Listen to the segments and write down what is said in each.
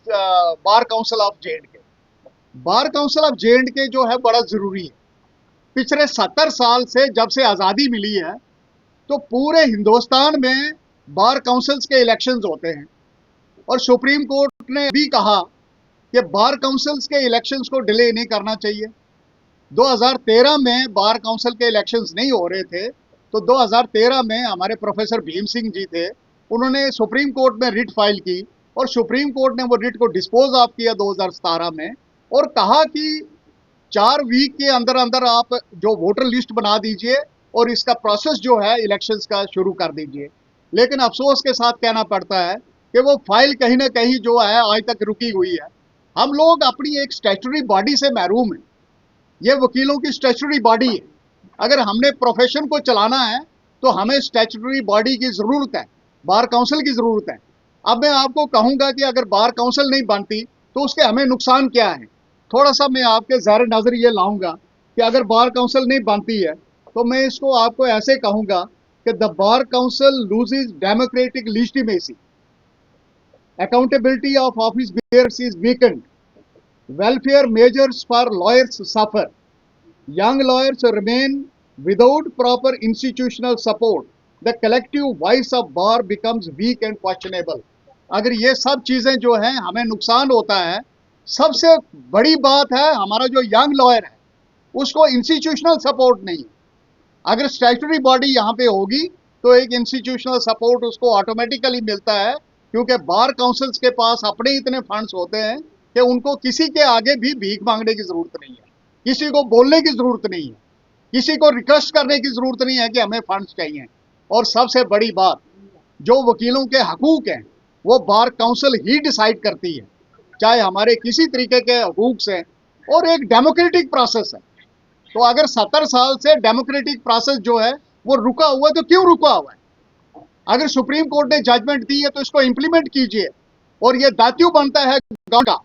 Bar council of J&K. Bar council of J&K जो है बड़ा जरूरी है। पिछले 70 साल से जब से आज़ादी मिली है तो पूरे हिंदुस्तान में बार काउंसिल्स के इलेक्शंस होते हैं और सुप्रीम कोर्ट ने भी कहा कि बार काउंसिल्स के इलेक्शंस को डिले नहीं करना चाहिए। 2013 में बार काउंसिल के इलेक्शंस नहीं हो रहे थे तो 2013 में हमारे प्रोफेसर भीम सिंह जी थे, उन्होंने सुप्रीम कोर्ट में रिट फाइल की और सुप्रीम कोर्ट ने वो रिट को डिस्पोज ऑफ किया 2017 में और कहा कि 4 वीक के अंदर अंदर आप जो वोटर लिस्ट बना दीजिए और इसका प्रोसेस जो है इलेक्शंस का शुरू कर दीजिए। लेकिन अफसोस के साथ कहना पड़ता है कि वो फाइल कहीं ना कहीं जो है आज तक रुकी हुई है। हम लोग अपनी एक स्टैट्यूटरी बॉडी से महरूम हैं। ये वकीलों की स्टैट्यूटरी बॉडी है। अगर हमने प्रोफेशन को चलाना है तो हमें स्टैट्यूटरी बॉडी की ज़रूरत है, बार काउंसिल की ज़रूरत है। अब मैं आपको कहूँगा कि अगर बार काउंसिल नहीं बनती तो उसके हमें नुकसान क्या है। थोड़ा सा मैं आपके ज़हर नज़र ये लाऊंगा कि अगर बार काउंसिल नहीं बनती है तो मैं इसको आपको ऐसे कहूँगा कि the bar council loses democratic legitimacy, accountability of office bearers is weakened, welfare measures for lawyers suffer, young lawyers remain without proper institutional support, the collective voice of bar becomes weak and questionable। अगर ये सब चीज़ें जो हैं हमें नुकसान होता है, सबसे बड़ी बात है हमारा जो यंग लॉयर है उसको इंस्टीट्यूशनल सपोर्ट नहीं है। अगर स्टैट्यूटरी बॉडी यहाँ पे होगी तो एक इंस्टीट्यूशनल सपोर्ट उसको ऑटोमेटिकली मिलता है, क्योंकि बार काउंसिल्स के पास अपने इतने फंड्स होते हैं कि उनको किसी के आगे भी भीख मांगने की जरूरत नहीं है, किसी को बोलने की जरूरत नहीं है, किसी को रिक्वेस्ट करने की जरूरत नहीं है कि हमें फंड्स चाहिए। और सबसे बड़ी बात, जो वकीलों के हकूक हैं वो बार काउंसिल ही डिसाइड करती है, चाहे हमारे किसी तरीके के हकूक से, और एक डेमोक्रेटिक प्रोसेस है। तो अगर 70 साल से डेमोक्रेटिक प्रोसेस जो है वो रुका हुआ है तो क्यों रुका हुआ है? अगर सुप्रीम कोर्ट ने जजमेंट दी है तो इसको इंप्लीमेंट कीजिए। और ये दायित्व बनता है गवर्नमेंट का,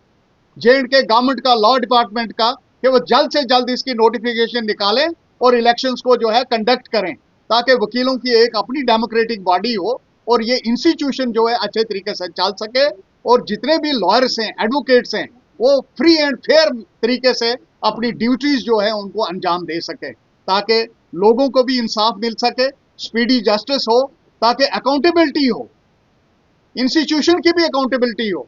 जे.एंड.के गवर्नमेंट का, लॉ डिपार्टमेंट का, कि वो जल्द से जल्द इसकी नोटिफिकेशन निकालें और इलेक्शंस को जो है कंडक्ट करें, ताकि वकीलों की एक अपनी डेमोक्रेटिक बॉडी हो और ये इंस्टीट्यूशन जो है अच्छे तरीके से चल सके और जितने भी लॉयर्स हैं, एडवोकेट्स हैं, वो फ्री एंड फेयर तरीके से अपनी ड्यूटीज जो है उनको अंजाम दे सके, ताकि लोगों को भी इंसाफ मिल सके, स्पीडी जस्टिस हो, ताकि अकाउंटेबिलिटी हो, इंस्टीट्यूशन की भी अकाउंटेबिलिटी हो।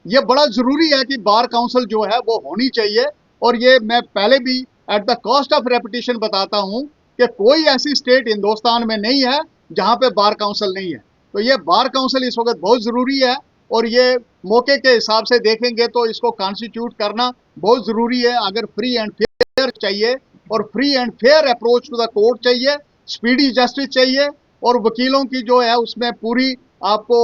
ये बड़ा जरूरी है कि बार काउंसिल जो है वो होनी चाहिए। और ये मैं पहले भी at the cost of repetition बताता हूं कि कोई ऐसी स्टेट हिंदुस्तान में नहीं है जहां पे बार काउंसिल नहीं है। तो ये बार काउंसिल इस वक्त बहुत जरूरी है और ये मौके के हिसाब से देखेंगे तो इसको कॉन्स्टिट्यूट करना बहुत जरूरी है। अगर फ्री एंड फेयर चाहिए और free and fair approach to the court चाहिए, स्पीडी जस्टिस चाहिए और वकीलों की जो है उसमें पूरी आपको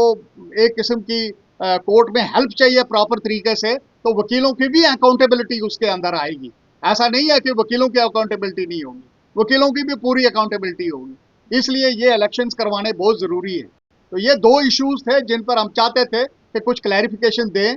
एक किस्म की कोर्ट में हेल्प चाहिए प्रॉपर तरीके से, तो वकीलों की भी अकाउंटेबिलिटी उसके अंदर आएगी। ऐसा नहीं है कि वकीलों की अकाउंटेबिलिटी नहीं होगी, वकीलों की भी पूरी अकाउंटेबिलिटी होगी। इसलिए ये इलेक्शंस करवाने बहुत ज़रूरी है। तो ये दो इश्यूज थे जिन पर हम चाहते थे कि कुछ क्लैरिफिकेशन दें